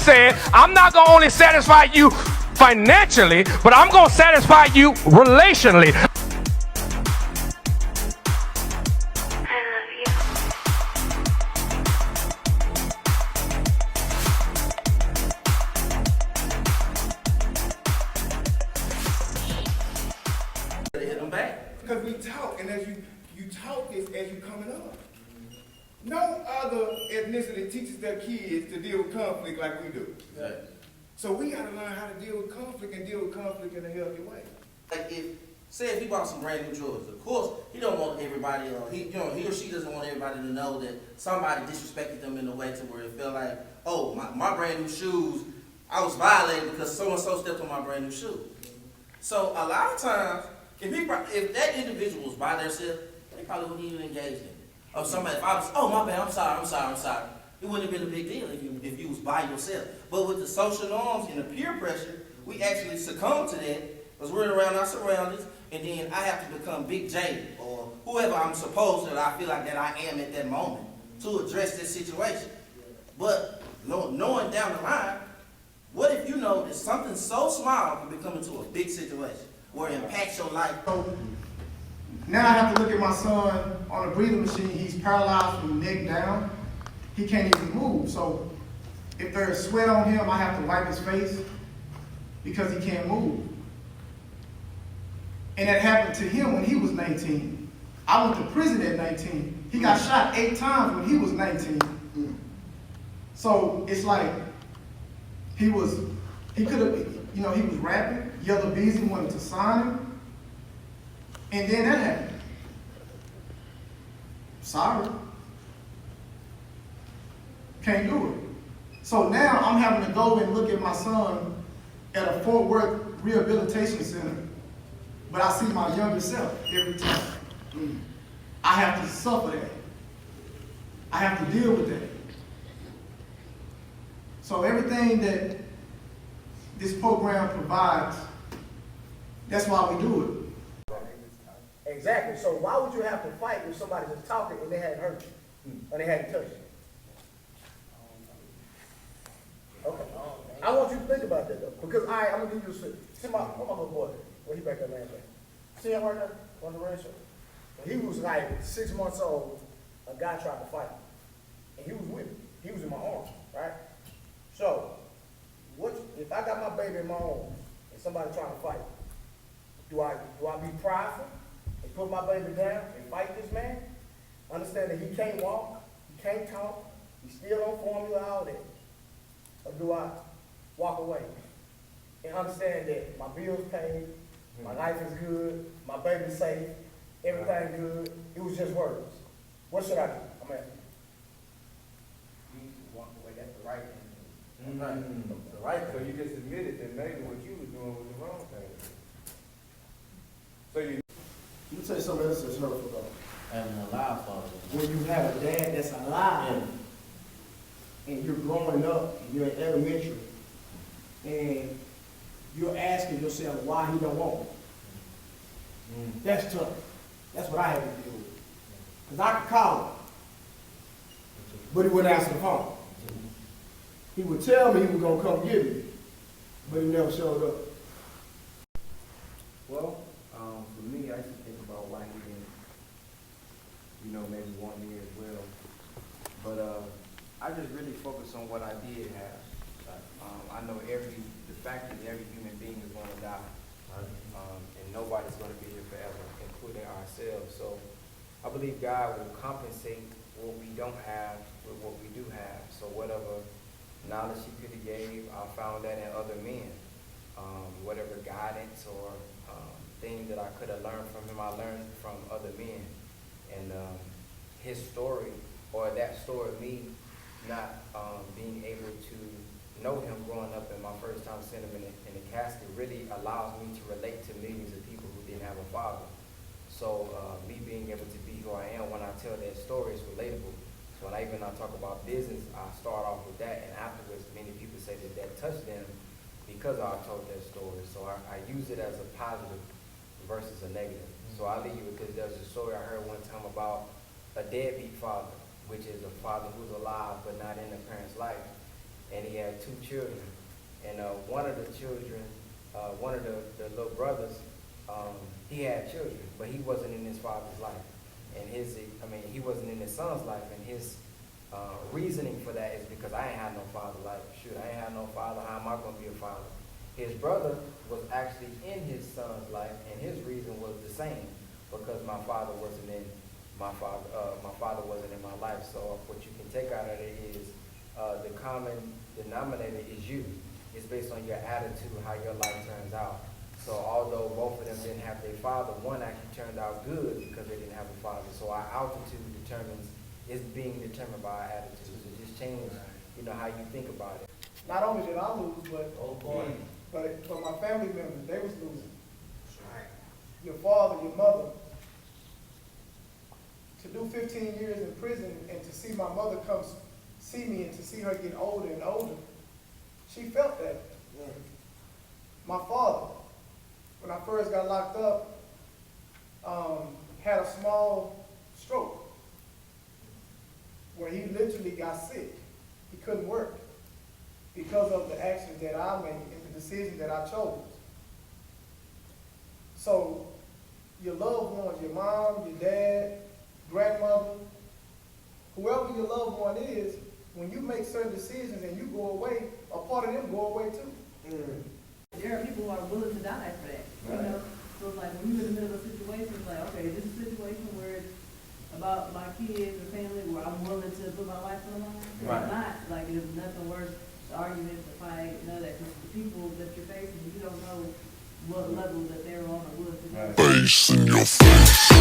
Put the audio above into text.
said, I'm not going to only satisfy you financially, but I'm going to satisfy you relationally. Because we talk, and as you talk this as you coming up. No other ethnicity teaches their kids to deal with conflict like we do. Right. So we got to learn how to deal with conflict and deal with conflict in a healthy way. Like if he bought some brand new Jordans, of course he don't want everybody, he or she doesn't want everybody to know that somebody disrespected them in a way to where it felt like, oh, my brand new shoes, I was violated because so and so stepped on my brand new shoe. So a lot of times, if that individual was by themselves, they probably wouldn't even engage in it. Or somebody, if I was, oh my bad, I'm sorry. It wouldn't have been a big deal if you was by yourself. But with the social norms and the peer pressure, we actually succumb to that because we're around our surroundings, and then I have to become Big J or whoever I'm supposed that I feel like that I am at that moment to address this situation. But knowing down the line, what if you know that something so small can become into a big situation where it impacts your life? So now I have to look at my son on a breathing machine. He's paralyzed from the neck down. He can't even move. So if there's sweat on him, I have to wipe his face because he can't move. And that happened to him when he was 19. I went to prison at 19. He got shot 8 times when he was 19. So it's like he could have, he was rapping. Yellow Beezy wanted to sign him. And then that happened. Sorry. Can't do it. So now I'm having to go and look at my son at a Fort Worth rehabilitation center. But I see my younger self every time. I have to suffer that. I have to deal with that. So everything that this program provides, that's why we do it. Exactly. So why would you have to fight if somebody's just talking and they hadn't hurt you? Or they hadn't touched you? Okay. I want you to think about that though. Because I'm gonna give you a see my little boy. Well, he back there last night. See him right there on the red shirt? When he was like 6 months old, a guy tried to fight him. And he was with me. He was in my arms, right? So, if I got my baby in my arms and somebody trying to fight, do I be prideful and put my baby down and fight this man? Understand that he can't walk, he can't talk, he's still on formula, all that. Or do I walk away and understand that my bills paid, my life is good, my baby's safe, everything good, it was just words. What should I do? I'm asking. You need to walk away, that's the right thing. The right So you just admitted that maybe what you was doing was the wrong thing. So you You say something else that's hurtful though. Having a live father. When you have a dad that's alive and you're growing up, you're in elementary, and you're asking yourself why he don't want me. That's tough. That's what I had to deal with. Because I could call him, but he wouldn't answer the phone. He would tell me he was going to come get me, but he never showed up. Well, for me, I used to think about why he didn't, maybe want me as well. But I just really focus on what I did have. I know the fact that every human being is going to die. And nobody's going to be here forever, including ourselves. So I believe God will compensate what we don't have with what we do have. So whatever knowledge he could have gave, I found that in other men. Whatever guidance or things that I could have learned from him, I learned from other men. And his story, or that story of me not being able to know him growing up and my first time seeing him in the casket really allows me to relate to millions of people who didn't have a father. So me being able to be who I am when I tell that story is relatable. So when I talk about business, I start off with that, and afterwards many people say that touched them because I told that story. So I use it as a positive versus a negative. So I'll leave you with this. There's a story I heard one time about a deadbeat father, which is a father who's alive but not in the parent's life. and he had 2 children. And one of the children, one of the little brothers, he had children, but he wasn't in his father's life. And he wasn't in his son's life, and his reasoning for that is because I ain't had no father. Like, shoot, I ain't had no father. How am I going to be a father? His brother was actually in his son's life, and his reason was the same, because my father wasn't in my father wasn't in my life. So what you can take out of it is the common denominator is you. It's based on your attitude, how your life turns out. So although both of them didn't have their father, one actually turned out good because they didn't have a father. So our altitude is being determined by our attitudes. It just changes, how you think about it. Not only did I lose, but my family members, they was losing. Your father, your mother. To do 15 years in prison and to see my mother come see me and to see her get older and older, she felt that. Yeah. My father, when I first got locked up, had a small stroke where he literally got sick. He couldn't work because of the actions that I made and the decisions that I chose. So your loved ones, your mom, your dad, grandmother, whoever your loved one is, when you make certain decisions and you go away, a part of them go away too. Mm. There are people who are willing to die for that. Right. So it's like when you're in the middle of a situation, it's like, okay, this is a situation where it's about my kids or family where I'm willing to put my life on the line. Right. It's not, like, there's nothing worse, the arguments, the fight, none of that. Because the people that you're facing, you don't know what level that they're on or willing to do. Face in your face.